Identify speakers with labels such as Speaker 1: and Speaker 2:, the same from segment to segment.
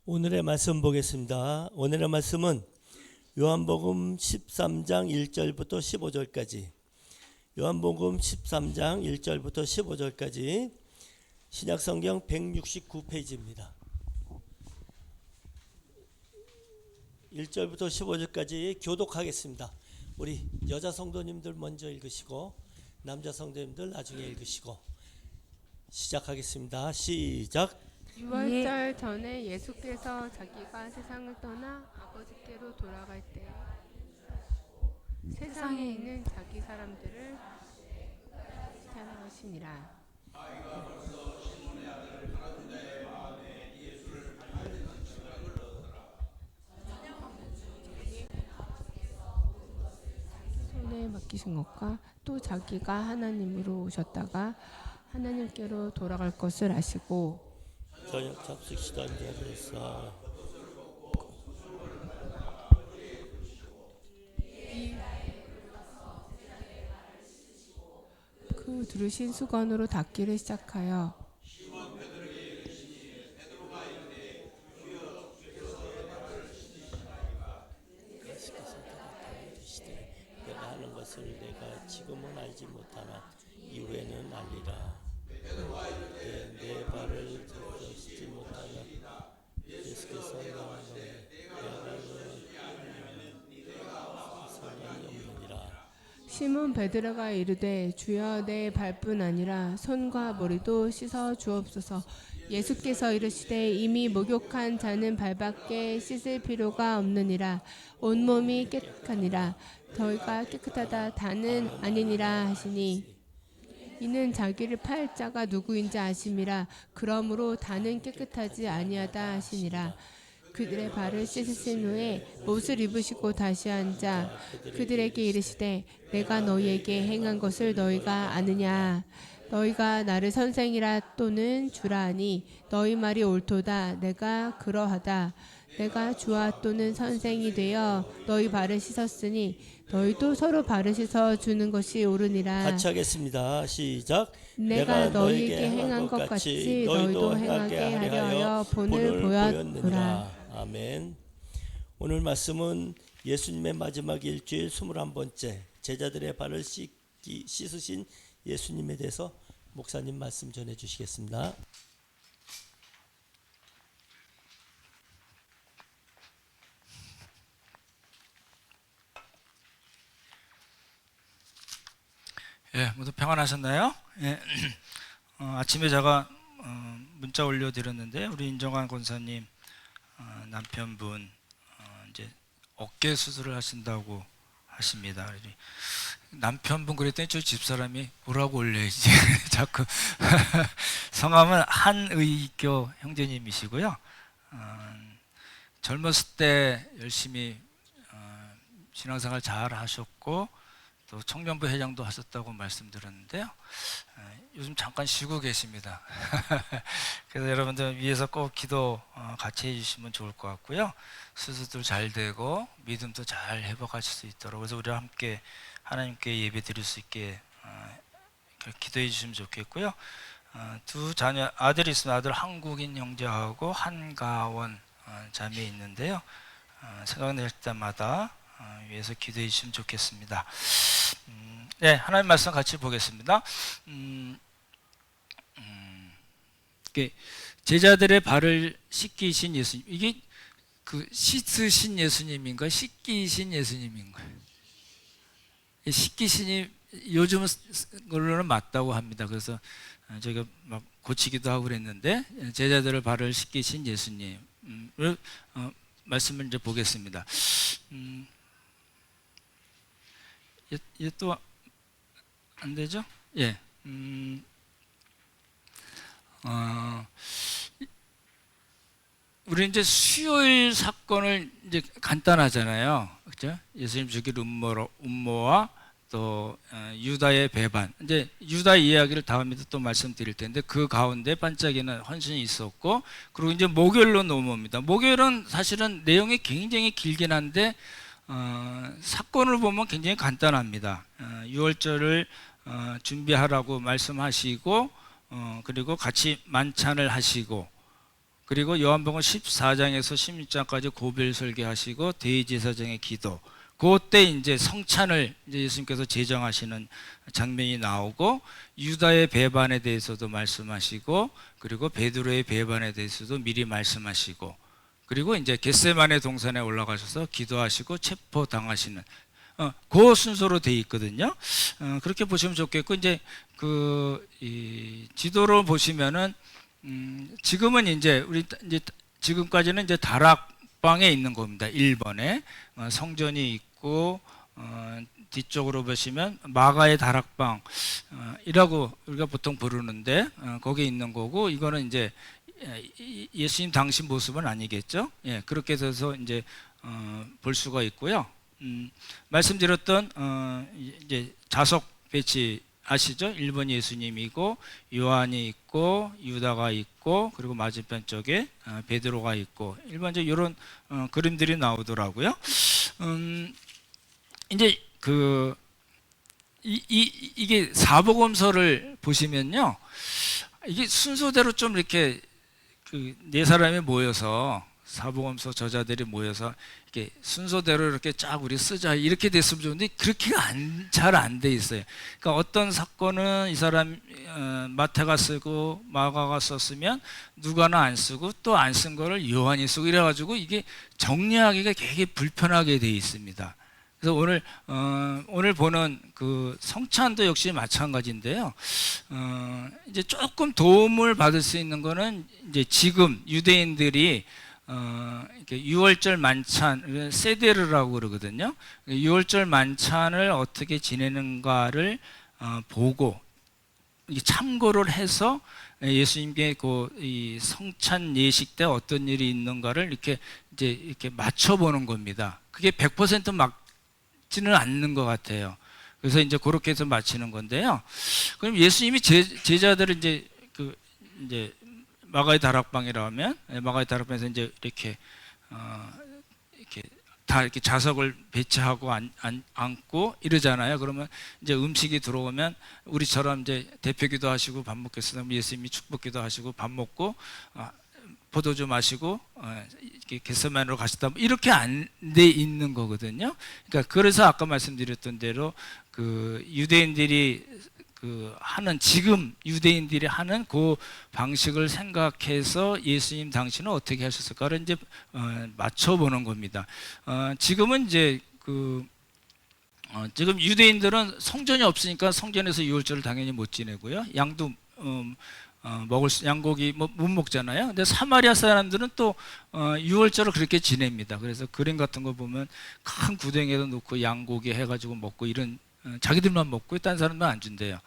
Speaker 1: 오늘의 말씀 보겠습니다. 오늘의 말씀은 요한복음 13장 1절부터 15절까지, 요한복음 13장 1절부터 15절까지 신약성경 169페이지입니다. 1절부터 15절까지 교독하겠습니다. 우리 여자 성도님들 먼저 읽으시고 남자 성도님들 나중에 읽으시고 시작하겠습니다. 시작.
Speaker 2: 유월절 전에 예수께서 자기가 세상을 떠나 아버지께로 돌아갈 때 세상에 있는 자기 사람들을 찾아가시니라. 손에 맡기신 것과 또 자기가 하나님으로 오셨다가 하나님께로 돌아갈 것을 아시고
Speaker 1: 저녁 잡식 시간 자리에서
Speaker 2: 그 두르신 수건으로 닦기를 시작하여
Speaker 1: 내가 하는 것을 내가 지금은 알지 못하나 이후에는 알리라. 내 발을 씻지 못하나 예수께서 나를 상관이 없느니라.
Speaker 2: 시몬 베드로가 이르되 주여 내 발뿐 아니라 손과 머리도 씻어 주옵소서. 예수께서 이르시되 이미 목욕한 자는 발밖에 씻을 필요가 없느니라. 온몸이 깨끗하니라. 너희가 깨끗하다 다는 아니니라 하시니 이는 자기를 팔 자가 누구인지 아심이라. 그러므로 다는 깨끗하지 아니하다 하시니라. 그들의 발을 씻으신 후에 옷을 입으시고 다시 앉아 그들에게 이르시되 내가 너희에게 행한 것을 너희가 아느냐. 너희가 나를 선생이라 또는 주라 하니 너희 말이 옳도다. 내가 그러하다. 내가 주와 또는 선생이 되어 너희 발을 씻었으니 너희도 서로 발을 씻어 주는 것이 옳으니라.
Speaker 1: 같이 하겠습니다. 시작.
Speaker 2: 내가 너희에게 행한 것 같이 너희도 행하게 하려 하여 본을 보였노라.
Speaker 1: 아멘. 오늘 말씀은 예수님의 마지막 일주일 21번째 제자들의 발을 씻으신 예수님에 대해서 목사님 말씀 전해 주시겠습니다.
Speaker 3: 예, 모두 평안하셨나요? 예, 아침에 제가 문자 올려드렸는데 우리 인정환 권사님 남편분 이제 어깨 수술을 하신다고 하십니다. 남편분 그랬더니 저 집사람이 뭐라고 올려야지 자꾸 성함은 한의교 형제님이시고요. 젊었을 때 열심히 신앙생활 잘 하셨고 또 청년부 회장도 하셨다고 말씀드렸는데요. 요즘 잠깐 쉬고 계십니다. 그래서 여러분들 위해서 꼭 기도 같이 해주시면 좋을 것 같고요. 수술도 잘 되고 믿음도 잘 회복하실 수 있도록 그래서 우리와 함께 하나님께 예배 드릴 수 있게 기도해 주시면 좋겠고요. 두 자녀 아들이 있으면 아들 한국인 형제하고 한가원 자매 있는데요. 생각날 때마다 위해서 기도해 주시면 좋겠습니다. 네, 하나님 말씀 같이 보겠습니다. 제자들의 발을 씻기신 예수님, 이게 그 씻으신 예수님인가 씻기신 예수님인가요? 씻기신이 요즘 걸로는 맞다고 합니다. 그래서 저희가 막 고치기도 하고 그랬는데 제자들의 발을 씻기신 예수님을 말씀을 이제 보겠습니다. 얘 또 안 되죠? 예. 우리 이제 수요일 사건을 이제 간단하잖아요. 그죠? 예수님 죽일 음모와 또 유다의 배반. 이제 유다 이야기를 다음에 또 말씀드릴 텐데 그 가운데 반짝이는 헌신이 있었고 그리고 이제 목요일로 넘어옵니다. 목요일은 사실은 내용이 굉장히 길긴 한데 사건을 보면 굉장히 간단합니다. 유월절을 준비하라고 말씀하시고 그리고 같이 만찬을 하시고 그리고 요한복음 14장에서 16장까지 고별 설계하시고 대제사장의 기도. 그때 이제 성찬을 이제 예수님께서 제정하시는 장면이 나오고, 유다의 배반에 대해서도 말씀하시고, 그리고 베드로의 배반에 대해서도 미리 말씀하시고, 그리고 이제 겟세마네 동산에 올라가셔서 기도하시고 체포 당하시는 그 순서로 돼 있거든요. 그렇게 보시면 좋겠고, 이제 이 지도로 보시면은 지금은 이제 우리 이제 지금까지는 이제 다락방에 있는 겁니다. 1번에 성전이 있고, 뒤쪽으로 보시면 마가의 다락방 이라고 우리가 보통 부르는데 거기에 있는 거고, 이거는 이제 예수님 당시 모습은 아니겠죠. 예, 그렇게 해서 이제 볼 수가 있고요. 말씀드렸던 이제 자석 배치 아시죠? 1번 예수님이고, 요한이 있고, 유다가 있고, 그리고 맞은편 쪽에 베드로가 있고, 일반적으로 이런 그림들이 나오더라고요. 이제 이게 사복음서를 보시면요, 이게 순서대로 좀 이렇게 네 사람이 모여서, 사복음서 저자들이 모여서 이렇게 순서대로 이렇게 쫙 우리 쓰자 이렇게 됐으면 좋은데, 그렇게 잘 안 돼 있어요. 그러니까 어떤 사건은 이 사람 마태가 쓰고 마가가 썼으면 누가는 안 쓰고, 또 안 쓴 거를 요한이 쓰고, 이래가지고 이게 정리하기가 되게 불편하게 돼 있습니다. 그래서 오늘 보는 그 성찬도 역시 마찬가지인데요. 이제 조금 도움을 받을 수 있는 거는, 이제 지금 유대인들이 이렇게 유월절 만찬, 세데르라고 그러거든요. 유월절 만찬을 어떻게 지내는가를 보고 참고를 해서 예수님께 이 성찬 예식 때 어떤 일이 있는가를 이렇게 맞춰보는 겁니다. 그게 100% 맞지는 않는 것 같아요. 그래서 이제 그렇게 해서 맞히는 건데요. 그럼 예수님이 제자들을 이제 마가의 다락방이라 하면, 마가의 다락방에서 이제 이렇게 다 이렇게 자석을 배치하고 앉고 이러잖아요. 그러면 이제 음식이 들어오면 우리처럼 이제 대표기도 하시고 밥 먹겠습니다. 예수님이 축복기도 하시고 밥 먹고 포도주 마시고 이렇게 겟세마네로 가시다, 이렇게 안 돼 있는 거거든요. 그러니까 그래서 아까 말씀드렸던 대로 유대인들이 지금 유대인들이 하는 그 방식을 생각해서 예수님 당신은 어떻게 하셨을까를 이제 맞춰보는 겁니다. 지금은 이제 지금 유대인들은 성전이 없으니까 성전에서 유월절을 당연히 못 지내고요. 양도 양고기 못 먹잖아요. 근데 사마리아 사람들은 또 유월절을 그렇게 지냅니다. 그래서 그림 같은 거 보면 큰 구덩이에다 놓고 양고기 해가지고 먹고, 이런 자기들만 먹고 딴 사람은 안 준대요.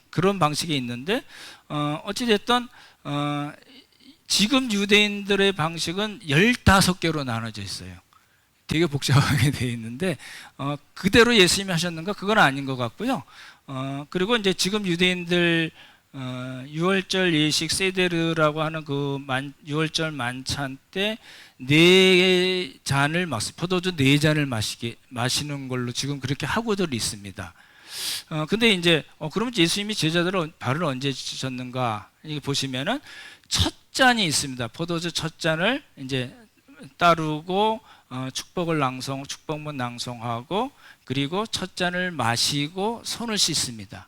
Speaker 3: 그런 방식이 있는데, 어찌됐든 지금 유대인들의 방식은 15개로 나눠져 있어요. 되게 복잡하게 되어 있는데, 그대로 예수님이 하셨는가? 그건 아닌 것 같고요. 그리고 이제 지금 유대인들 유월절 예식 세데르라고 하는 유월절 만찬 때 4잔을 포도주 4잔을 마시는 걸로 지금 그렇게 하고들 있습니다. 근데 이제 그러면 예수님이 제자들을 발을 언제 주셨는가? 이게 보시면은 첫 잔이 있습니다. 포도주 첫 잔을 이제 따르고 축복문 낭송하고, 그리고 첫 잔을 마시고 손을 씻습니다.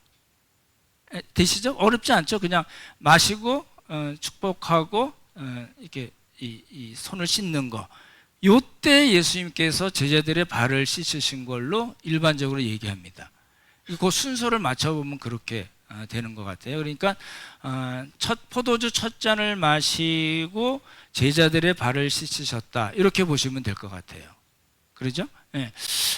Speaker 3: 되시죠? 어렵지 않죠? 그냥 마시고 축복하고 이렇게 이 손을 씻는 거. 요때 예수님께서 제자들의 발을 씻으신 걸로 일반적으로 얘기합니다. 그 순서를 맞춰보면 그렇게 되는 것 같아요. 그러니까 포도주 첫 잔을 마시고 제자들의 발을 씻으셨다, 이렇게 보시면 될 것 같아요. 그러죠? 네.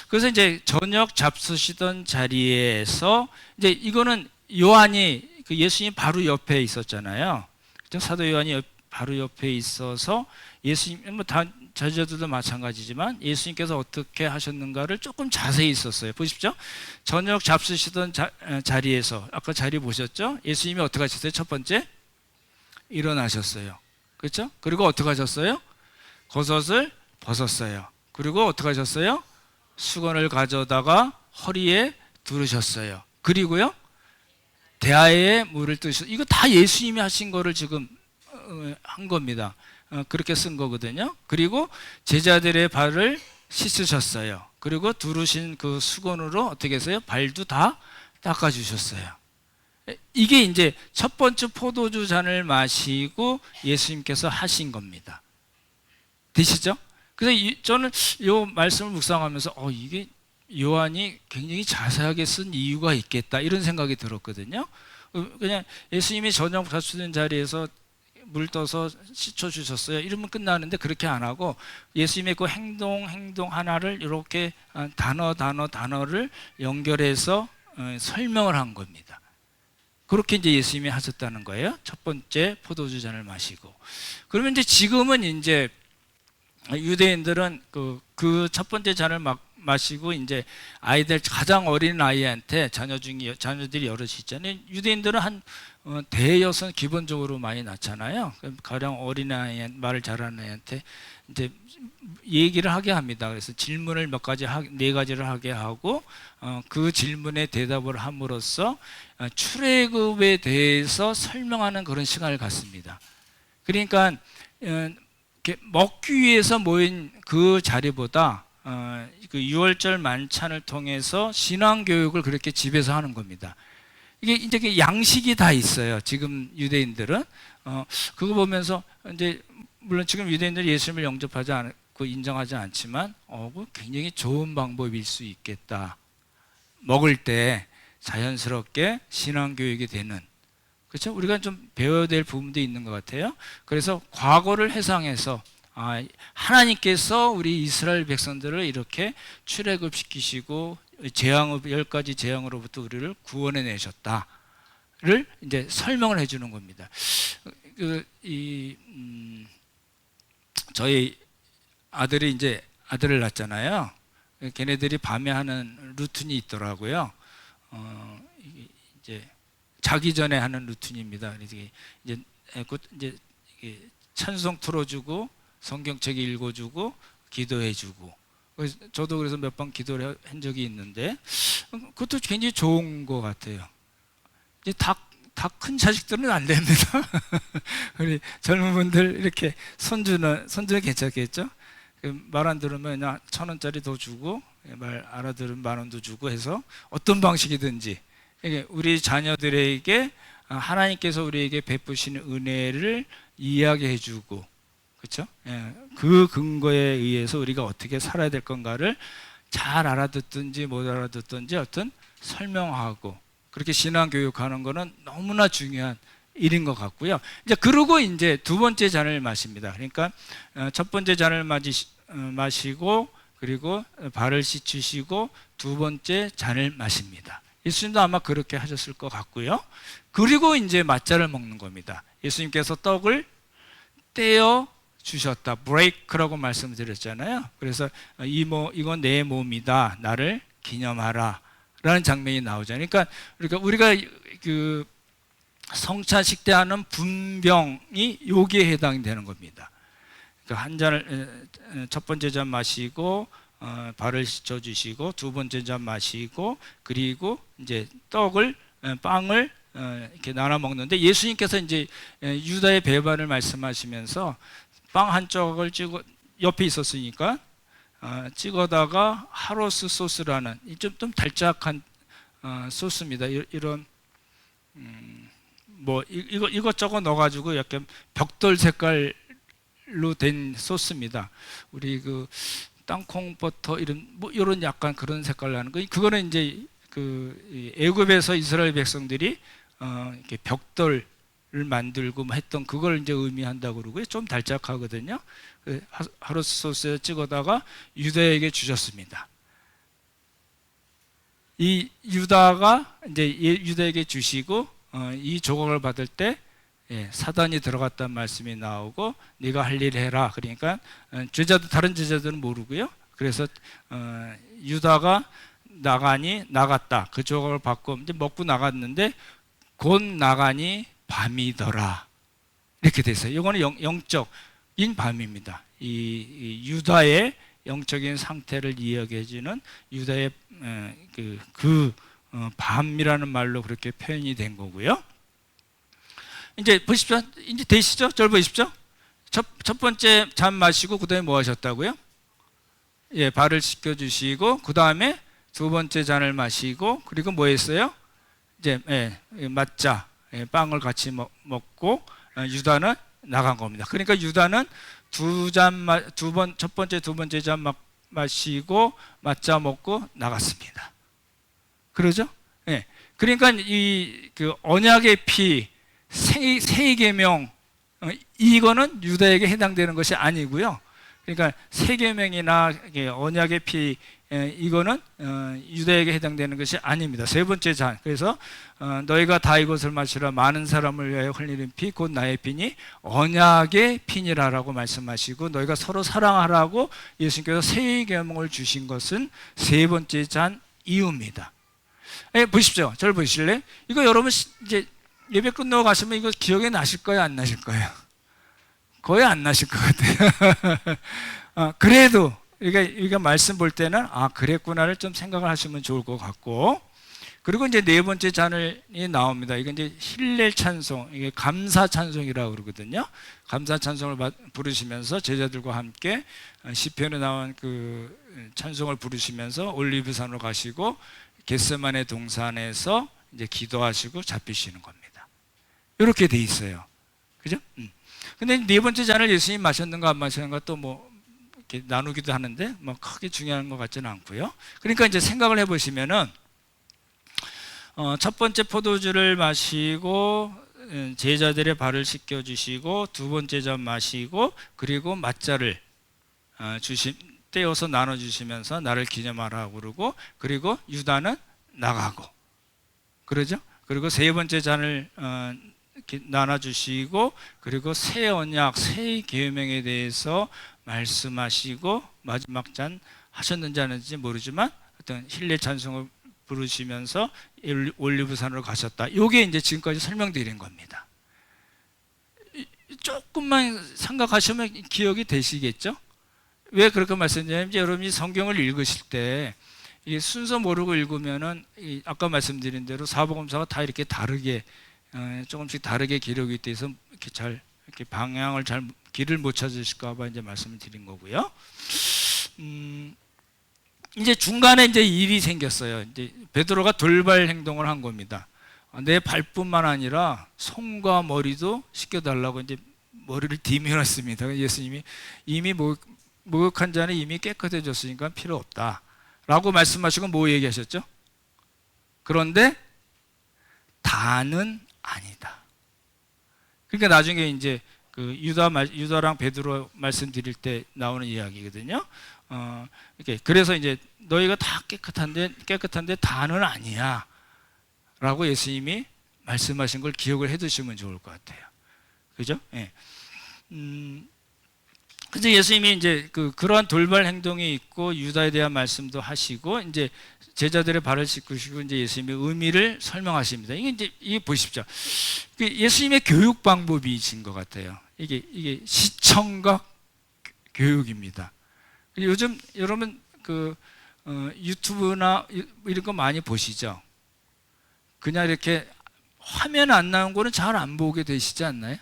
Speaker 3: 그래서 이제 저녁 잡수시던 자리에서, 이제 이거는 요한이 예수님 바로 옆에 있었잖아요. 사도 요한이 바로 옆에 있어서 예수님, 다 제자들도 마찬가지지만 예수님께서 어떻게 하셨는가를 조금 자세히 있었어요. 보십시오. 저녁 잡수시던 자리에서, 아까 자리 보셨죠? 예수님이 어떻게 하셨어요? 첫 번째, 일어나셨어요. 그렇죠? 그리고 어떻게 하셨어요? 겉옷을 벗었어요. 그리고 어떻게 하셨어요? 수건을 가져다가 허리에 두르셨어요. 그리고요, 대야에 물을 뜨셨어요. 이거 다 예수님이 하신 거를 지금 한 겁니다. 그렇게 쓴 거거든요. 그리고 제자들의 발을 씻으셨어요. 그리고 두르신 그 수건으로 어떻게 했어요? 발도 다 닦아주셨어요. 이게 이제 첫 번째 포도주 잔을 마시고 예수님께서 하신 겁니다. 되시죠? 그래서 저는 이 말씀을 묵상하면서 이게 요한이 굉장히 자세하게 쓴 이유가 있겠다 이런 생각이 들었거든요. 그냥 예수님이 저녁 자수된 자리에서 물 떠서 씻어주셨어요. 이러면 끝나는데 그렇게 안 하고 예수님의 그 행동 하나를 이렇게 단어를 연결해서 설명을 한 겁니다. 그렇게 이제 예수님이 하셨다는 거예요. 첫 번째 포도주 잔을 마시고. 그러면 이제 지금은 이제 유대인들은 그 첫 번째 잔을 마시고 이제 아이들 가장 어린 아이한테 자녀들이 여럿이 있잖아요. 유대인들은 한 대여섯 기본적으로 많이 낳잖아요. 가령 어린 아이 말을 잘하는 아이한테 이제 얘기를 하게 합니다. 그래서 질문을 네 가지를 하게 하고 그 질문에 대답을 함으로써 출애굽에 대해서 설명하는 그런 시간을 갖습니다. 그러니까 먹기 위해서 모인 그 자리보다 그 유월절 만찬을 통해서 신앙 교육을 그렇게 집에서 하는 겁니다. 이게 이제 양식이 다 있어요. 지금 유대인들은 그거 보면서 이제 물론 지금 유대인들이 예수님을 영접하지 않고 인정하지 않지만 굉장히 좋은 방법일 수 있겠다. 먹을 때 자연스럽게 신앙 교육이 되는, 그렇죠? 우리가 좀 배워야 될 부분도 있는 것 같아요. 그래서 과거를 회상해서 하나님께서 우리 이스라엘 백성들을 이렇게 출애굽시키시고 10가지 재앙으로부터 우리를 구원해 내셨다를 이제 설명을 해주는 겁니다. 저희 아들이 이제 아들을 낳았잖아요. 걔네들이 밤에 하는 루틴이 있더라고요. 이제 자기 전에 하는 루틴입니다. 이제 찬송 틀어주고 성경책 읽어주고 기도해주고. 저도 그래서 몇 번 기도를 한 적이 있는데 그것도 굉장히 좋은 것 같아요. 이제 다 큰 자식들은 안 됩니다. 우리 젊은 분들 이렇게 손주는 괜찮겠죠? 말 안 들으면 그냥 1,000원짜리 더 주고 말 알아들으면 10,000원도 주고 해서 어떤 방식이든지 우리 자녀들에게 하나님께서 우리에게 베푸시는 은혜를 이야기해 주고, 그렇죠? 그 근거에 의해서 우리가 어떻게 살아야 될 건가를 잘 알아듣든지 못 알아듣든지 어떤 설명하고 그렇게 신앙 교육하는 거는 너무나 중요한 일인 것 같고요. 그러고 이제 두 번째 잔을 마십니다. 그러니까 첫 번째 잔을 마시고 그리고 발을 씻으시고 두 번째 잔을 마십니다. 예수님도 아마 그렇게 하셨을 것 같고요. 그리고 이제 맞자를 먹는 겁니다. 예수님께서 떡을 떼어 주셨다. 브레이크라고 말씀드렸잖아요. 그래서 이건 내 몸이다. 나를 기념하라. 라는 장면이 나오잖아요. 그러니까 우리가 그 성찬식 때 하는 분병이 여기에 해당이 되는 겁니다. 그러니까 한 잔을 첫 번째 잔 마시고 발을 씻어 주시고 두 번째 잔 마시고 그리고 이제 빵을 이렇게 나눠 먹는데 예수님께서 이제 유다의 배반을 말씀하시면서 빵 한 쪽을 옆에 있었으니까 찍어다가 하로스 소스라는 좀 달짝한 소스입니다. 이런 이것저것 넣어가지고 약간 벽돌 색깔로 된 소스입니다. 우리 그 땅콩 버터 이런 약간 그런 색깔 나는 거. 그거는 이제 그 애굽에서 이스라엘 백성들이 이렇게 벽돌을 만들고 했던 그걸 이제 의미한다고 그러고요. 좀 달짝하거든요. 하로스 소스에 찍어다가 유다에게 주셨습니다. 이 유다가 이제 유다에게 주시고 이 조각을 받을 때 사단이 들어갔다는 말씀이 나오고 네가 할 일 해라. 그러니까 다른 제자들은 모르고요. 그래서 유다가 나갔다. 그 조각을 받고 이제 먹고 나갔는데 곧 나가니 밤이더라. 이렇게 됐어요. 이거는 영적인 밤입니다. 이 유다의 영적인 상태를 이야기해주는 유다의 밤이라는 말로 그렇게 표현이 된 거고요. 이제 보십시오. 이제 되시죠? 절 보십시오. 첫 번째 잔 마시고 그 다음에 뭐 하셨다고요? 예, 발을 씻겨주시고 그 다음에 두 번째 잔을 마시고 그리고 뭐 했어요? 이제 맞자 빵을 같이 먹고 유다는 나간 겁니다. 그러니까 유다는 첫 번째 두 번째 잔 마시고 맞자 먹고 나갔습니다. 그러죠? 예. 그러니까 이 그 언약의 피 새 계명 이거는 유다에게 해당되는 것이 아니고요. 그러니까 새 계명이나 언약의 피 이거는 유다에게 해당되는 것이 아닙니다. 세 번째 잔. 그래서 너희가 다 이것을 마시라. 많은 사람을 위하여 흘리는 피 곧 나의 피니 언약의 피니라라고 말씀하시고 너희가 서로 사랑하라고 예수님께서 새 계명을 주신 것은 세 번째 잔 이유입니다. 보십시오. 저를 보실래요? 이거 여러분 이제 예배 끝나고 가시면 이거 기억에 나실 거예요? 안 나실 거예요? 거의 안 나실 것 같아요. 그래도 우리가 말씀 볼 때는 그랬구나를 좀 생각을 하시면 좋을 것 같고, 그리고 이제 네 번째 잔이 나옵니다. 이건 이제 힐렐 찬송, 이게 감사 찬송이라고 그러거든요. 감사 찬송을 부르시면서 제자들과 함께 시편에 나온 그 찬송을 부르시면서 올리브산으로 가시고 겟세마네 동산에서 이제 기도하시고 잡히시는 겁니다. 이렇게 돼 있어요. 그죠? 근데 네 번째 잔을 예수님이 마셨는가 안 마셨는가 또 뭐 이렇게 나누기도 하는데 뭐 크게 중요한 것 같지는 않고요. 그러니까 이제 생각을 해보시면은 첫 번째 포도주를 마시고 제자들의 발을 씻겨주시고 두 번째 잔 마시고 그리고 맞자를 떼어서 나눠주시면서 나를 기념하라고 그러고 그리고 유다는 나가고 그러죠? 그리고 세 번째 잔을 나눠주시고 그리고 새 언약, 새 계명에 대해서 말씀하시고 마지막 잔 하셨는지 안 했는지 모르지만 어떤 힐레 찬송을 부르시면서 올리브산으로 가셨다. 이게 이제 지금까지 설명드린 겁니다. 조금만 생각하시면 기억이 되시겠죠? 왜 그렇게 말씀드리냐면 여러분이 성경을 읽으실 때 이게 순서 모르고 읽으면은 아까 말씀드린 대로 사복음서가 다 이렇게 다르게 조금씩 다르게 기록이 돼서 이렇게 방향을 길을 못 찾으실까봐 이제 말씀을 드린 거고요. 이제 중간에 이제 일이 생겼어요. 이제 베드로가 돌발 행동을 한 겁니다. 내 발뿐만 아니라 손과 머리도 씻겨달라고 이제 머리를 디밀었습니다. 예수님이 이미 목욕한 자는 이미 깨끗해졌으니까 필요 없다라고 말씀하시고 뭐 얘기하셨죠? 그런데 다는 아니다. 그러니까 나중에 이제 그 유다랑 베드로 말씀드릴 때 나오는 이야기거든요. 이렇게 그래서 이제 너희가 다 깨끗한데 다는 아니야라고 예수님이 말씀하신 걸 기억을 해두시면 좋을 것 같아요. 그죠? 예. 그래서 예수님이 이제 그러한 돌발 행동이 있고 유다에 대한 말씀도 하시고 이제 제자들의 발을 씻으시고 이제 예수님의 의미를 설명하십니다. 이게 보십시오. 예수님의 교육 방법이신 것 같아요. 이게 시청각 교육입니다. 요즘 여러분 유튜브나 이런 거 많이 보시죠? 그냥 이렇게 화면 안 나온 거는 잘 안 보게 되시지 않나요?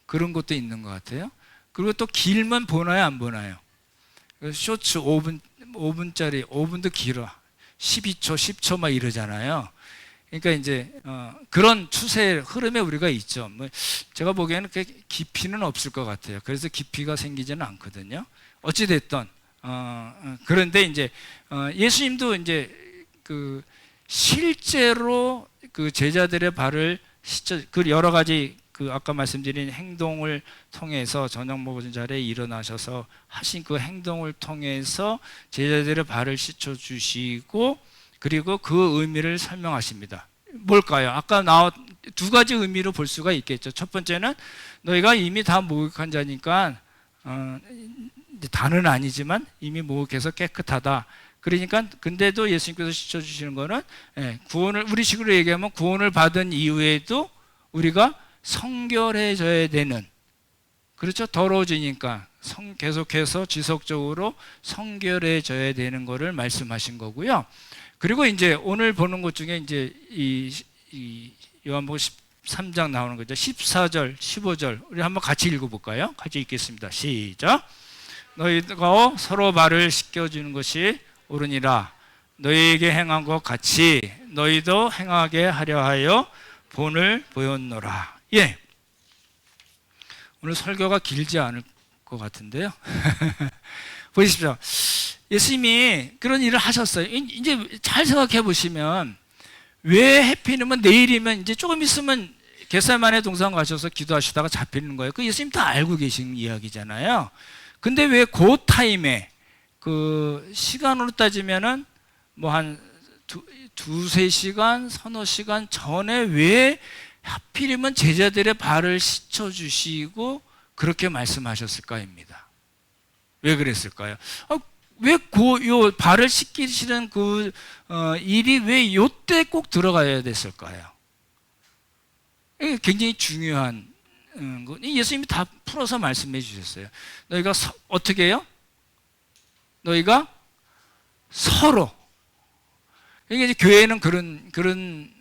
Speaker 3: 그런 것도 있는 것 같아요. 그리고 또 길면 보나요, 안 보나요? 쇼츠 5분짜리 5분도 길어. 12초, 10초 막 이러잖아요. 그러니까 이제 그런 추세 흐름에 우리가 있죠. 제가 보기에는 깊이는 없을 것 같아요. 그래서 깊이가 생기지는 않거든요. 어찌 됐든 그런데 이제 예수님도 이제 실제로 제자들의 발을 여러 가지 아까 말씀드린 행동을 통해서 저녁 먹은 자리에 일어나셔서 하신 그 행동을 통해서 제자들의 발을 씻어 주시고 그리고 그 의미를 설명하십니다. 뭘까요? 아까 두 가지 의미로 볼 수가 있겠죠. 첫 번째는 너희가 이미 다 목욕한 자니까 다는 아니지만 이미 목욕해서 깨끗하다. 그러니까 근데도 예수님께서 씻어 주시는 거는 구원을 우리식으로 얘기하면 구원을 받은 이후에도 우리가 성결해져야 되는, 그렇죠? 더러워지니까 계속해서 지속적으로 성결해져야 되는 것을 말씀하신 거고요. 그리고 이제 오늘 보는 것 중에 이제 이 요한복음 13장 나오는 거죠. 14절, 15절 우리 한번 같이 읽어볼까요? 같이 읽겠습니다. 시작. 너희가 서로 발을 씻겨주는 것이 옳으니라. 너희에게 행한 것 같이 너희도 행하게 하려 하여 본을 보였노라. 예. 오늘 설교가 길지 않을 것 같은데요. 보십시오. 예수님이 그런 일을 하셨어요. 이제 잘 생각해 보시면 왜 해피님은 내일이면 이제 조금 있으면 겟세마네 동산 가셔서 기도하시다가 잡히는 거예요. 그 예수님 다 알고 계신 이야기잖아요. 근데 왜 그 타임에 그 시간으로 따지면은 뭐 한 두세 시간, 서너 시간 전에 왜 하필이면 제자들의 발을 씻어주시고 그렇게 말씀하셨을까입니다. 왜 그랬을까요? 왜 요 발을 씻기시는 일이 왜 요때 꼭 들어가야 됐을까요? 이게 굉장히 중요한 거. 예수님이 다 풀어서 말씀해 주셨어요. 너희가 어떻게 해요? 너희가 서로. 이게 이제 교회는 그런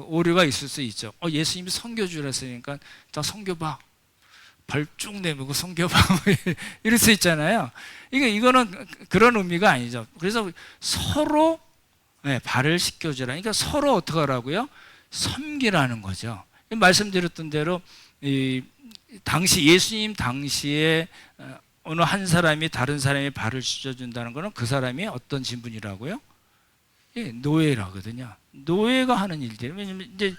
Speaker 3: 오류가 있을 수 있죠. 예수님이 선교주라 했으니까 다 선교봐. 발 쭉 내밀고 선교봐. 이럴 수 있잖아요. 이거는 그런 의미가 아니죠. 그래서 서로 발을 씻겨주라. 그러니까 서로 어떻게 하라고요? 섬기라는 거죠. 말씀드렸던 대로 예수님 당시에 어느 한 사람이 다른 사람의 발을 씻어준다는 것은 그 사람이 어떤 신분이라고요? 노예라거든요. 노예가 하는 일들. 왜냐면 이제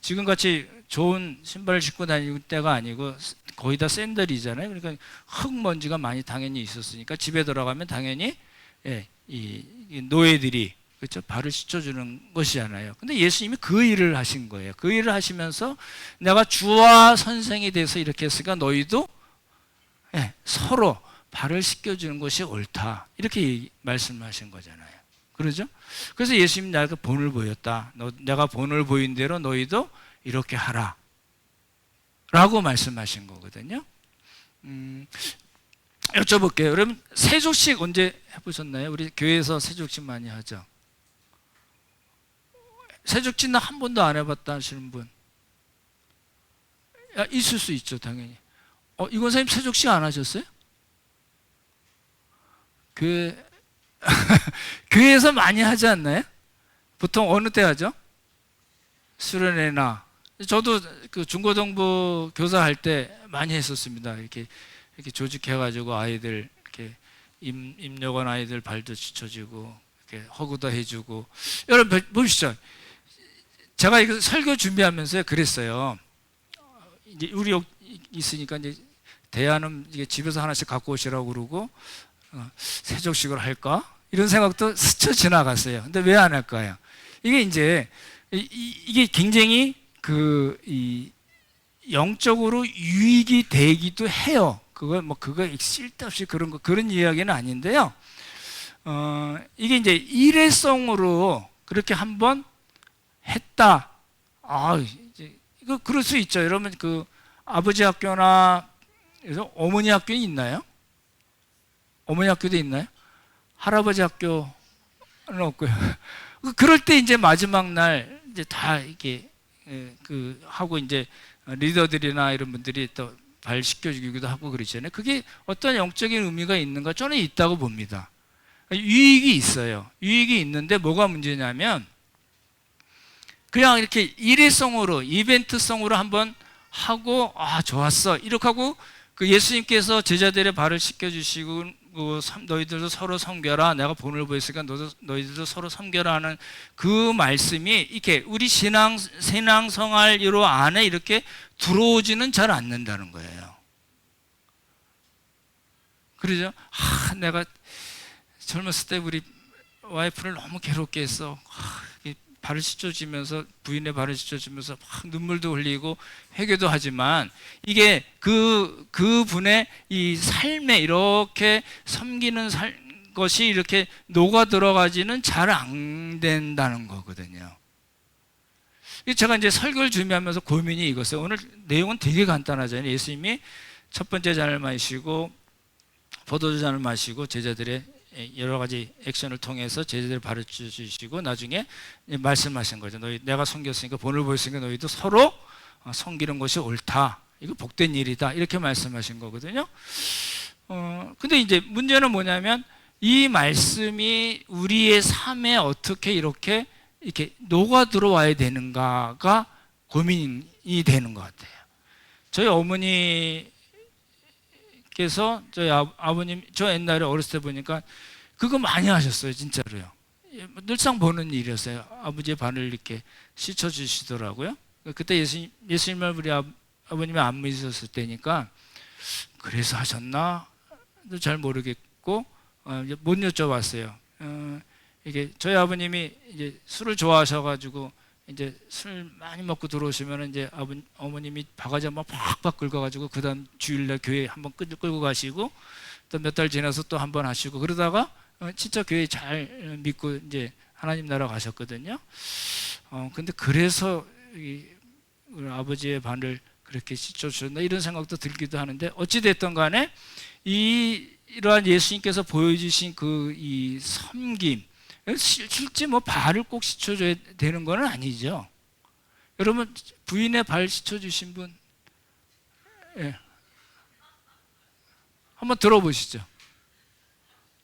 Speaker 3: 지금같이 좋은 신발을 신고 다닐 때가 아니고 거의 다 샌들이잖아요. 그러니까 흙먼지가 많이 당연히 있었으니까 집에 들어가면 당연히 이 노예들이 그렇죠? 발을 씻어주는 것이잖아요. 근데 예수님이 그 일을 하신 거예요. 그 일을 하시면서 내가 주와 선생이 돼서 이렇게 했으니까 너희도 서로 발을 씻겨주는 것이 옳다. 이렇게 말씀하신 거잖아요. 그러죠? 그래서 예수님이 내가 본을 보였다. 내가 본을 보인 대로 너희도 이렇게 하라. 라고 말씀하신 거거든요. 여쭤볼게요. 여러분, 세족식 언제 해보셨나요? 우리 교회에서 세족식 많이 하죠. 세족식 나 한 번도 안 해봤다 하시는 분? 있을 수 있죠, 당연히. 이건 선생님 세족식 안 하셨어요? 교회에서 많이 하지 않나요? 보통 어느 때 하죠? 수련회나. 저도 그 중고등부 교사할 때 많이 했었습니다. 이렇게 조직해가지고 아이들, 이렇게 입력한 아이들 발도 씻어주고, 이렇게 허구도 해주고. 여러분, 보시죠. 제가 이거 설교 준비하면서 그랬어요. 이제 우리 있으니까 이제 대안은 이게 집에서 하나씩 갖고 오시라고 그러고, 세족식을 할까? 이런 생각도 스쳐 지나갔어요. 근데 왜 안 할까요? 이게 이제, 이게 굉장히 영적으로 유익이 되기도 해요. 그거 쓸데없이 그런 이야기는 아닌데요. 이게 이제 일회성으로 그렇게 한번 했다. 이거 그럴 수 있죠. 여러분, 아버지 학교나, 그래서 어머니 학교 있나요? 어머니 학교도 있나요? 할아버지 학교는 없고요. 그럴 때 이제 마지막 날 이제 다 이렇게 하고 이제 리더들이나 이런 분들이 또 발 씻겨주기도 하고 그러잖아요. 그게 어떤 영적인 의미가 있는가? 저는 있다고 봅니다. 유익이 있어요. 유익이 있는데 뭐가 문제냐면 그냥 이렇게 일회성으로 이벤트성으로 한번 하고 좋았어 이렇게 하고 예수님께서 제자들의 발을 씻겨주시고 너희들도 서로 섬겨라. 내가 본을 보였으니까 너희들도 서로 섬겨라 하는 그 말씀이 이렇게 우리 신앙생활 안에 이렇게 들어오지는 잘 않는다는 거예요. 그러죠? 내가 젊었을 때 우리 와이프를 너무 괴롭게 했어. 발을 씻어주면서 부인의 발을 씻어주면서 막 눈물도 흘리고 회개도 하지만 이게 그 분의 이 삶에 이렇게 섬기는 것이 이렇게 녹아 들어가지는 잘 안 된다는 거거든요. 제가 이제 설교를 준비하면서 고민이 이거였어요. 오늘 내용은 되게 간단하잖아요. 예수님이 첫 번째 잔을 마시고 포도주 잔을 마시고 제자들의 여러 가지 액션을 통해서 제자들을 가르쳐 주시고 나중에 말씀하신 거죠. 너희 내가 섬겼으니까 본을 보였으니까 너희도 서로 섬기는 것이 옳다. 이거 복된 일이다. 이렇게 말씀하신 거거든요. 근데 이제 문제는 뭐냐면 이 말씀이 우리의 삶에 어떻게 이렇게 녹아 들어와야 되는가가 고민이 되는 것 같아요. 저희 어머니께서 저희 아버님, 저 옛날에 어렸을 때 보니까 그거 많이 하셨어요, 진짜로요. 늘상 보는 일이었어요. 아버지의 발을 이렇게 씻어 주시더라고요. 그때 예수님을 우리 아버님이 안 믿으셨을 때니까 그래서 하셨나? 잘 모르겠고 못 여쭤봤어요. 이게 저희 아버님이 이제 술을 좋아하셔가지고 이제 술 많이 먹고 들어오시면 이제 어머님이 바가지 한번 팍팍 긁어가지고 그다음 주일날 교회 한번 끌고 가시고 또 몇 달 지나서 또 한번 하시고 그러다가 진짜 교회 잘 믿고 이제 하나님 나라 가셨거든요. 근데 그래서 우리 아버지의 발을 그렇게 씻어주셨나 이런 생각도 들기도 하는데 어찌 됐든 간에 이러한 예수님께서 보여주신 이 섬김 실제 뭐 발을 꼭 씻어줘야 되는 건 아니죠. 여러분 부인의 발 씻어주신 분, 예, 한번 들어보시죠.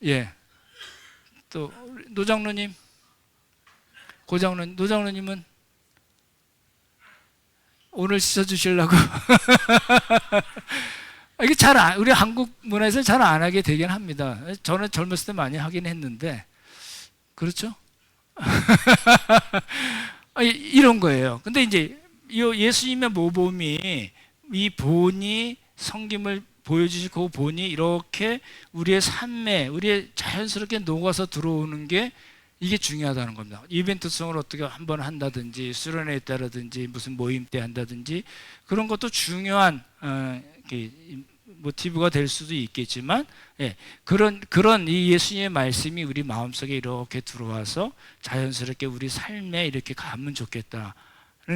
Speaker 3: 예, 또 노장로님, 고장로님, 노장로님은 오늘 씻어주시려고 이게 우리 한국 문화에서 잘 안 하게 되긴 합니다. 저는 젊었을 때 많이 하긴 했는데 그렇죠? 이런 거예요. 근데 이제 예수님의 모범이 이 본이 성김을 보여주시고 그 본이 이렇게 우리의 삶에 우리의 자연스럽게 녹아서 들어오는 게 이게 중요하다는 겁니다. 이벤트성을 어떻게 한번 한다든지 수련회에 따라든지 무슨 모임 때 한다든지 그런 것도 중요한 모티브가 될 수도 있겠지만, 예, 그런 이 예수님의 말씀이 우리 마음속에 이렇게 들어와서 자연스럽게 우리 삶에 이렇게 가면 좋겠다는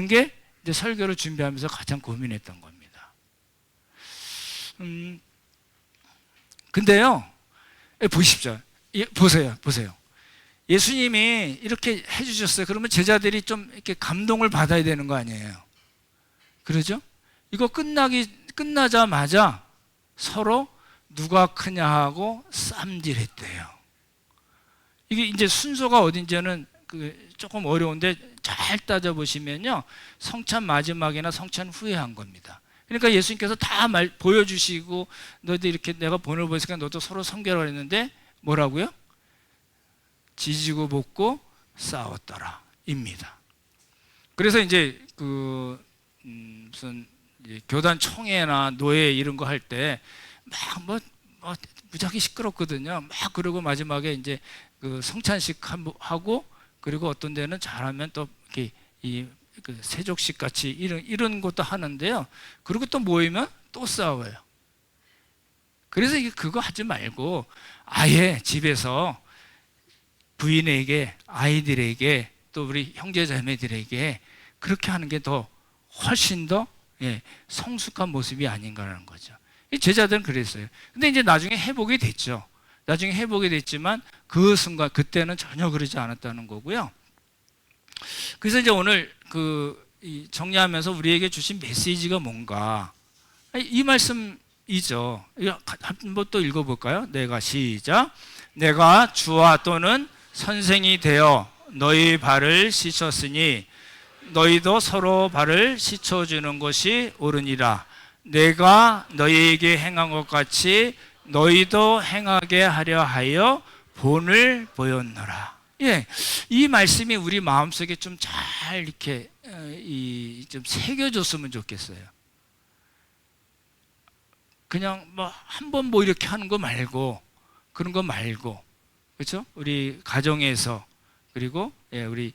Speaker 3: 게 이제 설교를 준비하면서 가장 고민했던 겁니다. 근데요, 보십시오. 보세요. 예수님이 이렇게 해주셨어요. 그러면 제자들이 좀 이렇게 감동을 받아야 되는 거 아니에요? 그러죠? 이거 끝나자마자 서로 누가 크냐 하고 쌈질했대요. 이게 이제 순서가 어딘지는 조금 어려운데 잘 따져보시면요. 성찬 마지막이나 성찬 후에 한 겁니다. 그러니까 예수님께서 다 보여주시고 너희들 이렇게 내가 본을 보였으니까 너도 서로 섬겨라 했는데 뭐라고요? 지지고 볶고 싸웠더라 입니다. 그래서 이제 무슨 교단 총회나 노예 이런 거 할 때 막 무지하게 시끄럽거든요. 막 그러고 마지막에 이제 성찬식 하고 그리고 어떤 데는 잘하면 또 이렇게 세족식 같이 이런 것도 하는데요. 그리고 또 모이면 또 싸워요. 그래서 그거 하지 말고 아예 집에서 부인에게, 아이들에게, 또 우리 형제자매들에게 그렇게 하는 게 더 훨씬 더 성숙한 모습이 아닌가라는 거죠. 제자들은 그랬어요. 근데 이제 나중에 회복이 됐죠. 나중에 회복이 됐지만 그 순간 그때는 전혀 그러지 않았다는 거고요. 그래서 이제 오늘 정리하면서 우리에게 주신 메시지가 뭔가 이 말씀이죠. 한번 또 읽어볼까요? 시작. 내가 주와 또는 선생이 되어 너희 발을 씻었으니 너희도 서로 발을 씻어주는 것이 옳으니라. 내가 너희에게 행한 것 같이 너희도 행하게 하려 하여 본을 보였노라. 예, 이 말씀이 우리 마음속에 좀 잘 이렇게 좀 새겨졌으면 좋겠어요. 그냥 한 번 이렇게 하는 거 말고 그런 거 말고 그렇죠? 우리 가정에서 그리고 우리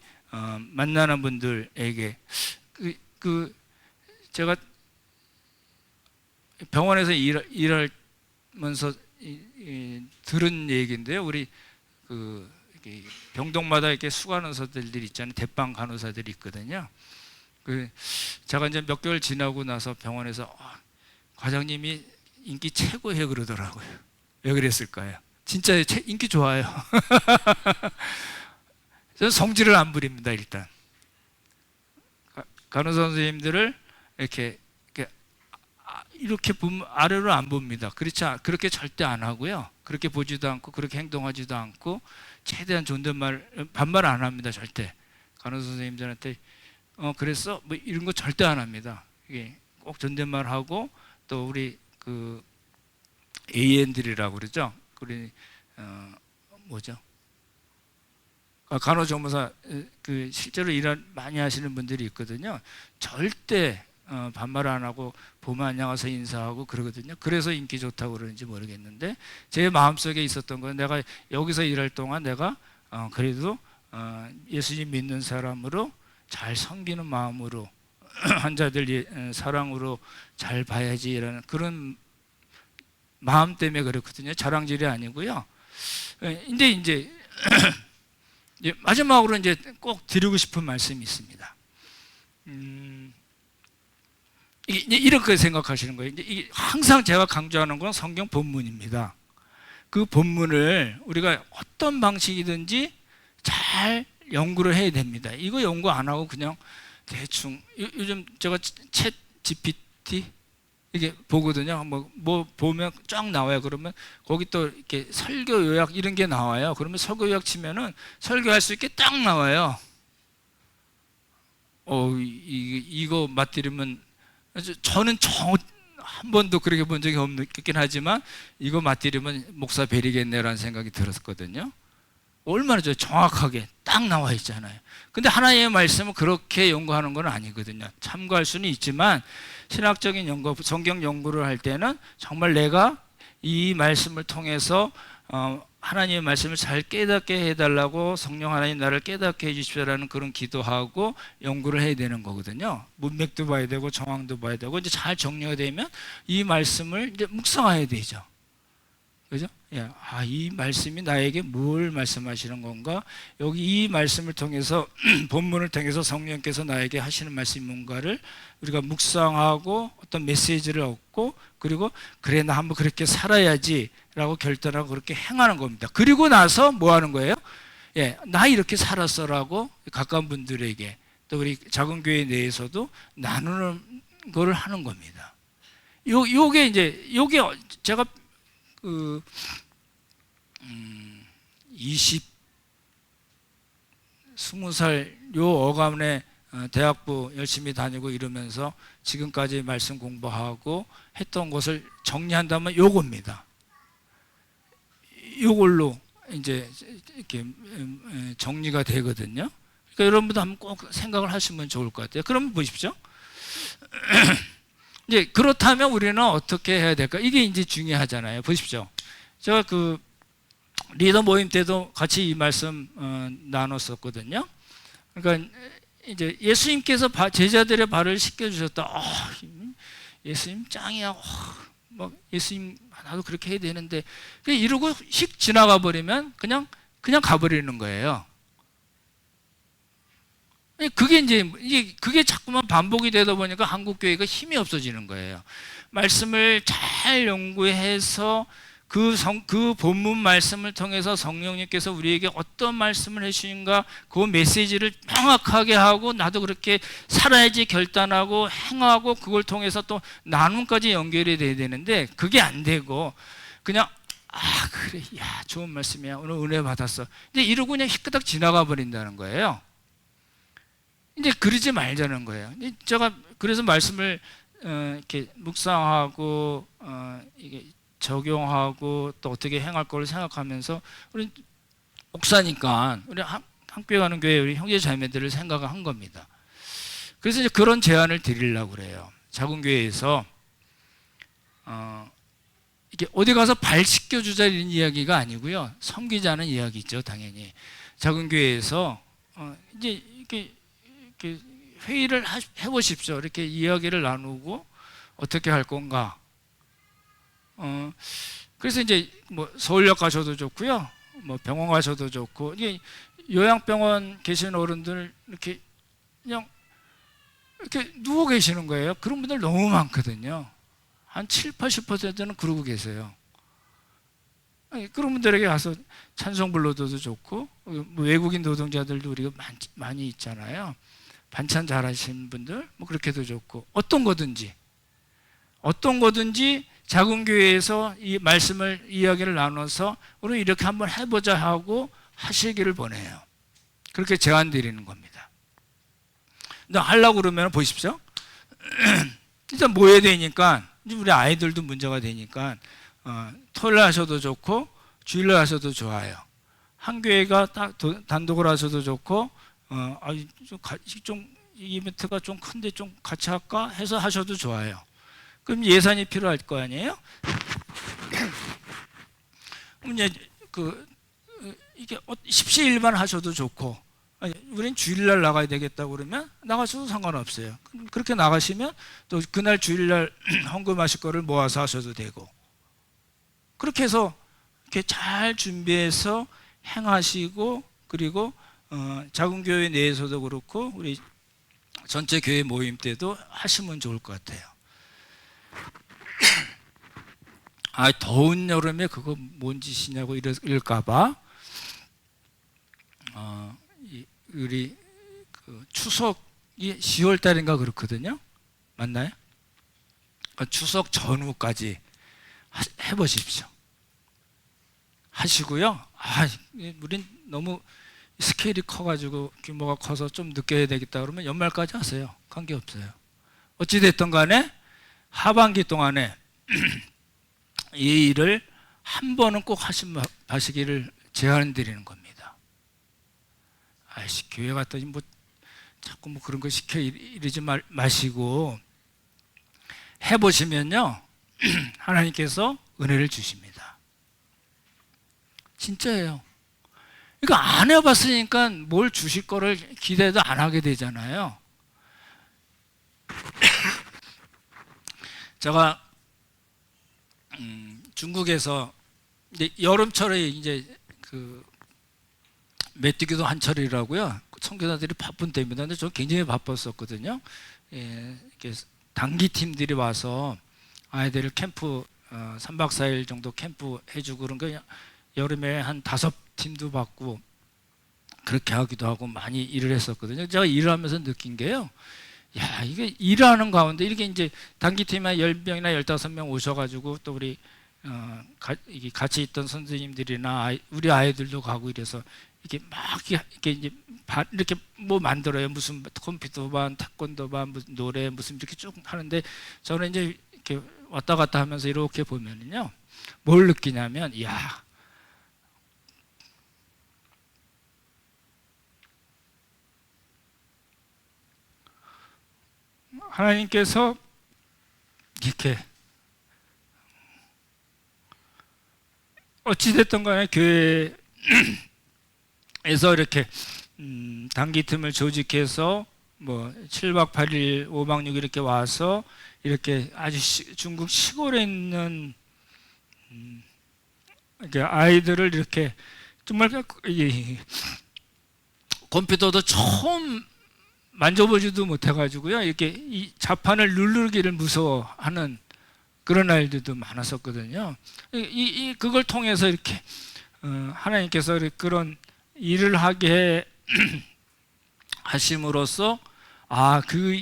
Speaker 3: 만나는 분들에게 제가 병원에서 일하면서 들은 얘기인데요. 우리 병동마다 이렇게 수간호사들이 있잖아요. 대빵 간호사들이 있거든요. 제가 이제 몇 개월 지나고 나서 병원에서 과장님이 인기 최고예요 그러더라고요. 왜 그랬을까요? 진짜 인기 좋아요. 저는 성질을 안 부립니다. 일단 간호사 선생님들을 이렇게 아래로 안 봅니다. 그렇게 절대 안 하고요. 그렇게 보지도 않고 그렇게 행동하지도 않고 최대한 존댓말 반말 안 합니다. 절대. 간호사 선생님들한테 그랬어? 뭐 이런 거 절대 안 합니다. 이게 꼭 존댓말하고 또 우리 그 AN들이라고 그러죠. 우리 뭐죠? 간호조무사 그 실제로 일 많이 하시는 분들이 있거든요. 절대 반말 안 하고 보면 안녕하세요 인사하고 그러거든요. 그래서 인기 좋다고 그러는지 모르겠는데 제 마음속에 있었던 건 내가 여기서 일할 동안 내가 그래도 예수님 믿는 사람으로 잘 섬기는 마음으로 환자들 사랑으로 잘 봐야지라는 그런 마음 때문에 그렇거든요. 자랑질이 아니고요. 근데 이제 마지막으로 이제 꼭 드리고 싶은 말씀이 있습니다. 이렇게 생각하시는 거예요. 이게 항상 제가 강조하는 건 성경 본문입니다. 그 본문을 우리가 어떤 방식이든지 잘 연구를 해야 됩니다. 이거 연구 안 하고 그냥 대충 요즘 제가 챗 GPT 이게 보거든요. 뭐 보면 쫙 나와요. 그러면 거기 또 이렇게 설교 요약 이런 게 나와요. 그러면 설교 요약 치면은 설교할 수 있게 딱 나와요. 이거 맞들으면 저는 한 번도 그렇게 본 적이 없긴 하지만 이거 맞들으면 목사 베리겠네라는 생각이 들었거든요. 얼마나 정확하게 딱 나와 있잖아요. 근데 하나님의 말씀은 그렇게 연구하는 건 아니거든요. 참고할 수는 있지만 신학적인 연구, 성경 연구를 할 때는 정말 내가 이 말씀을 통해서 하나님의 말씀을 잘 깨닫게 해달라고 성령 하나님 나를 깨닫게 해주십시오라는 그런 기도하고 연구를 해야 되는 거거든요. 문맥도 봐야 되고 정황도 봐야 되고 이제 잘 정리가 되면 이 말씀을 이제 묵상해야 되죠. 그죠? 예. 이 말씀이 나에게 뭘 말씀하시는 건가? 여기 이 말씀을 통해서 본문을 통해서 성령께서 나에게 하시는 말씀이 뭔가를 우리가 묵상하고 어떤 메시지를 얻고 그리고 그래 나 한번 그렇게 살아야지라고 결단하고 그렇게 행하는 겁니다. 그리고 나서 뭐 하는 거예요? 예, 나 이렇게 살았어라고 가까운 분들에게 또 우리 작은 교회 내에서도 나누는 걸 하는 겁니다. 요게 제가 20살 요 어감에 대학부 열심히 다니고 이러면서 지금까지 말씀 공부하고 했던 것을 정리한다면 요겁니다. 요걸로 이제 이렇게 정리가 되거든요. 그러니까 여러분도 한번 꼭 생각을 하시면 좋을 것 같아요. 그러면 보십시오. 이제 그렇다면 우리는 어떻게 해야 될까? 이게 이제 중요하잖아요. 보십시오. 제가 그 리더 모임 때도 같이 이 말씀 나눴었거든요. 그러니까 이제 예수님께서 제자들의 발을 씻겨주셨다. 예수님 짱이야. 막 예수님 나도 그렇게 해야 되는데 이러고 휙 지나가 버리면 그냥 가버리는 거예요. 그게 자꾸만 반복이 되다 보니까 한국 교회가 힘이 없어지는 거예요. 말씀을 잘 연구해서 그 본문 말씀을 통해서 성령님께서 우리에게 어떤 말씀을 해주신가 그 메시지를 명확하게 하고 나도 그렇게 살아야지 결단하고 행하고 그걸 통해서 또 나눔까지 연결이 돼야 되는데 그게 안 되고 그냥 그래 야 좋은 말씀이야 오늘 은혜 받았어. 근데 이러고 그냥 희끄덕 지나가 버린다는 거예요. 이제 그러지 말자는 거예요. 제가 그래서 말씀을 이렇게 묵상하고 이게 적용하고 또 어떻게 행할 걸 생각하면서 우리 목사니까 우리 함께 가는 교회 우리 형제 자매들을 생각을 한 겁니다. 그래서 이제 그런 제안을 드리려고 그래요. 작은 교회에서 이게 어디 가서 발 씻겨주자 이런 이야기가 아니고요. 섬기자는 이야기죠, 당연히. 작은 교회에서 이제 이렇게 회의를 해보십시오. 이렇게 이야기를 나누고 어떻게 할 건가. 그래서 이제 뭐 서울역 가셔도 좋고요. 뭐 병원 가셔도 좋고 이게 요양병원 계신 어른들 이렇게 그냥 이렇게 누워 계시는 거예요. 그런 분들 너무 많거든요. 한 70, 80%는 그러고 계세요. 그런 분들에게 가서 찬송 불러줘도 좋고, 뭐 외국인 노동자들도 우리가 많이 있잖아요. 반찬 잘하시는 분들 뭐 그렇게도 좋고, 어떤 거든지 작은 교회에서 이 말씀을 이야기를 나눠서 우리 이렇게 한번 해보자 하고 하시기를 권해요. 그렇게 제안 드리는 겁니다. 근데 하려고 그러면 보십시오. 일단 모여야 되니까, 우리 아이들도 문제가 되니까 토요일 하셔도 좋고 주일날 하셔도 좋아요. 한 교회가 단독으로 하셔도 좋고, 좀 이벤트가 좀 큰데 좀 같이 할까 해서 하셔도 좋아요. 그럼 예산이 필요할 거 아니에요? 그럼 이제 이게 십시일반 하셔도 좋고, 우린 주일날 나가야 되겠다 그러면 나가셔도 상관없어요. 그렇게 나가시면 또 그날 주일날 헌금하실 거를 모아서 하셔도 되고, 그렇게 해서 이렇게 잘 준비해서 행하시고, 그리고 작은 교회 내에서도 그렇고 우리 전체 교회 모임 때도 하시면 좋을 것 같아요. 더운 여름에 그거 뭔 짓이냐고 이럴까봐 우리 추석이 10월 달인가 그렇거든요. 맞나요? 추석 전후까지 해보십시오. 하시고요. 우린 너무 스케일이 커가지고 규모가 커서 좀 늦게 해야 되겠다 그러면 연말까지 하세요. 관계없어요. 어찌됐든 간에 하반기 동안에 이 일을 한 번은 꼭 하시기를 제안드리는 겁니다. 교회 갔더니 뭐 자꾸 뭐 그런 거 시켜 이러지 마시고 해보시면요, 하나님께서 은혜를 주십니다. 진짜예요. 이거 안 해봤으니까 뭘 주실 거를 기대도 안 하게 되잖아요. 제가 중국에서 이제 여름철에 이제 메뚜기도 한철이라고요. 선교사들이 바쁜 때입니다. 근데 저 굉장히 바빴었거든요. 이렇게 단기 팀들이 와서 아이들을 캠프 3박 4일 정도 캠프 해주고 그런 거 여름에 한 5팀도 받고 그렇게 하기도 하고 많이 일을 했었거든요. 제가 일을 하면서 느낀 게요. 이게 일하는 가운데 이렇게 이제 단기팀에 10명이나 15명 오셔가지고 또 우리 같이 있던 선생님들이나 우리 아이들도 가고 이래서 이렇게 막 이렇게 뭐 만들어요. 무슨 컴퓨터반, 태권도반, 무슨 노래 무슨 이렇게 쭉 하는데 저는 이제 이렇게 왔다 갔다 하면서 이렇게 보면은요, 뭘 느끼냐면, 하나님께서 이렇게 어찌됐든 간에 교회에서 이렇게 단기 틈을 조직해서 뭐 7박 8일 5박 6일 이렇게 와서 이렇게 아주 중국 시골에 있는 아이들을 이렇게 정말 컴퓨터도 처음 만져보지도 못해가지고요, 이렇게 이 자판을 누르기를 무서워하는 그런 아이들도 많았었거든요. 그걸 통해서 이렇게 하나님께서 그런 일을 하게 하심으로써 그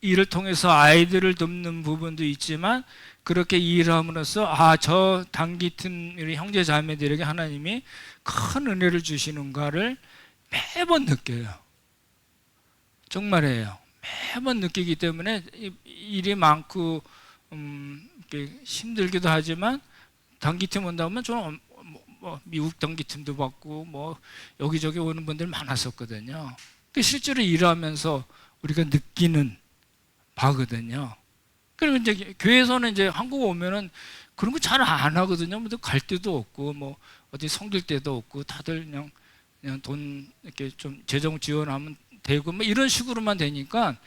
Speaker 3: 일을 통해서 아이들을 돕는 부분도 있지만, 그렇게 일함으로써 저 단기팀 우리 형제 자매들에게 하나님이 큰 은혜를 주시는가를 매번 느껴요. 정말이에요. 매번 느끼기 때문에 일이 많고 힘들기도 하지만 단기팀 온다 보면 저는 뭐 미국 단기팀도 받고 뭐 여기저기 오는 분들 많았었거든요. 실제로 일하면서 우리가 느끼는 바거든요. 그리고 이제 교회에서는 이제 한국 오면은 그런 거 잘 안 하거든요. 뭐 갈 데도 없고 뭐 어디 성길 데도 없고 다들 그냥 돈 이렇게 좀 재정 지원하면 되고 뭐 이런 식으로만 되니까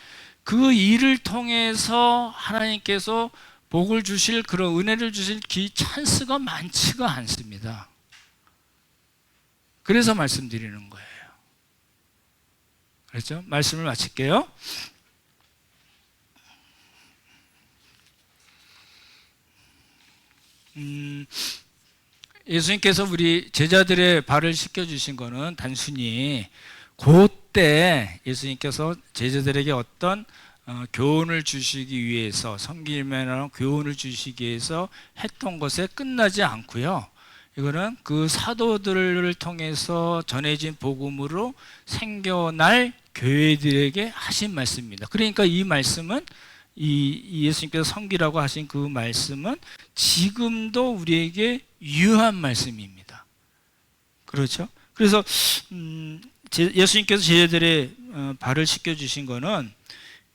Speaker 3: 그 일을 통해서 하나님께서 복을 주실 그런 은혜를 주실 찬스가 많지가 않습니다. 그래서 말씀드리는 거예요. 그렇죠? 말씀을 마칠게요. 예수님께서 우리 제자들의 발을 씻겨주신 거는 단순히 그때 예수님께서 제자들에게 어떤 교훈을 주시기 위해서, 섬기면서 교훈을 주시기 위해서 했던 것에 끝나지 않고요. 이거는 그 사도들을 통해서 전해진 복음으로 생겨날 교회들에게 하신 말씀입니다. 그러니까 이 말씀은 이 예수님께서 섬기라고 하신 그 말씀은 지금도 우리에게 유효한 말씀입니다. 그렇죠? 그래서 예수님께서 제자들의 발을 씻겨주신 거는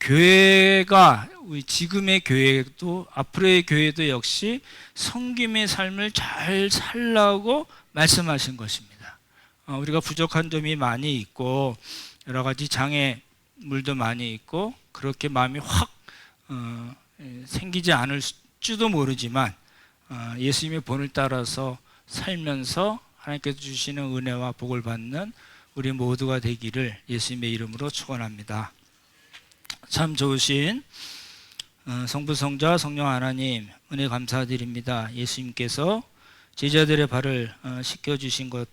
Speaker 3: 교회가, 우리 지금의 교회도 앞으로의 교회도 역시 섬김의 삶을 잘 살라고 말씀하신 것입니다. 우리가 부족한 점이 많이 있고 여러 가지 장애물도 많이 있고 그렇게 마음이 확 생기지 않을지도 모르지만 예수님의 본을 따라서 살면서 하나님께서 주시는 은혜와 복을 받는 우리 모두가 되기를 예수님의 이름으로 축원합니다. 참 좋으신 성부, 성자, 성령 하나님, 은혜 감사드립니다. 예수님께서 제자들의 발을 씻겨주신 것,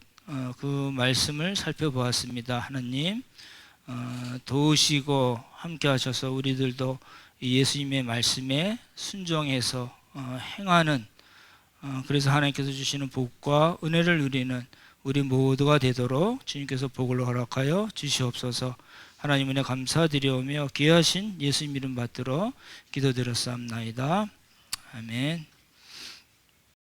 Speaker 3: 그 말씀을 살펴보았습니다. 하나님 도우시고 함께 하셔서 우리들도 예수님의 말씀에 순종해서 행하는, 그래서 하나님께서 주시는 복과 은혜를 누리는 우리 모두가 되도록 주님께서 복을 허락하여 주시옵소서. 하나님 은혜 감사드리오며 귀하신 예수님 이름 받들어 기도드렸사옵나이다. 아멘.